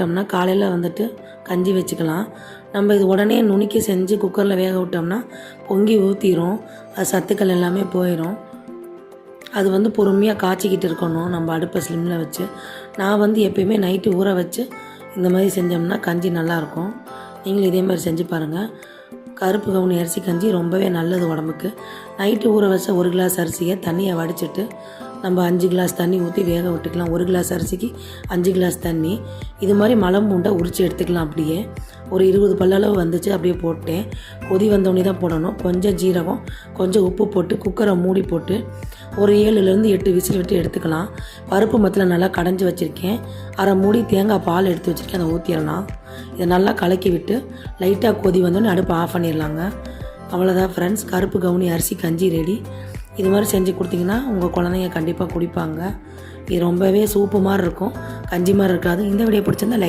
விட்டோம்னா காலையில் வந்துட்டு கஞ்சி வச்சுக்கலாம். நம்ம இது உடனே நுணுக்கி செஞ்சு குக்கரில் வேக விட்டோம்னா பொங்கி ஊற்றிடும், அது சத்துக்கள் எல்லாமே போயிடும். அது வந்து பொறுமையாக காய்ச்சிக்கிட்டு இருக்கணும் நம்ம அடுப்பை ஸ்லிம்மில் வச்சு. நான் எப்பயுமே நைட்டு ஊற வச்சு இந்த மாதிரி செஞ்சோம்னா கஞ்சி நல்லாயிருக்கும். நீங்களும் இதே மாதிரி செஞ்சு பாருங்கள். கருப்பு கவுனி அரிசி கஞ்சி ரொம்பவே நல்லது உடம்புக்கு. நைட்டு ஊற வச்ச 1 கிளாஸ் அரிசியை தண்ணியை வடிச்சிட்டு நம்ம 5 கிளாஸ் தண்ணி ஊற்றி வேக விட்டுக்கலாம். 1 கிளாஸ் அரிசிக்கு 5 கிளாஸ் தண்ணி. இது மாதிரி மலம் பூண்டை உரித்து எடுத்துக்கலாம். அப்படியே ஒரு 20 பல்லளவு வந்துச்சு, அப்படியே போட்டேன். கொதி வந்தோடனே தான் போடணும். கொஞ்சம் ஜீரகம், கொஞ்சம் உப்பு போட்டு குக்கரை மூடி போட்டு ஒரு 7லேருந்து 8 விசில் விட்டு எடுத்துக்கலாம். பருப்பு மத்தில் நல்லா கடைஞ்சி வச்சுருக்கேன். அரை மூடி தேங்காய் பால் எடுத்து வச்சுருக்கேன், அதை ஊற்றிடலாம். இதை நல்லா கலக்கி விட்டு லைட்டாக கொதி வந்தோடனே அடுப்பு ஆஃப் பண்ணிடலாங்க. அவ்வளோதான் ஃப்ரெண்ட்ஸ், கருப்பு கவுனி அரிசி கஞ்சி ரெடி. இது மாதிரி செஞ்சு கொடுத்தீங்கன்னா உங்கள் குழந்தைங்க கண்டிப்பாக குடிப்பாங்க. இது ரொம்பவே சூப்பு மாதிரி இருக்கும், கஞ்சி மாதிரி இருக்காது. இந்த வீடியோ பிடிச்சிருந்தா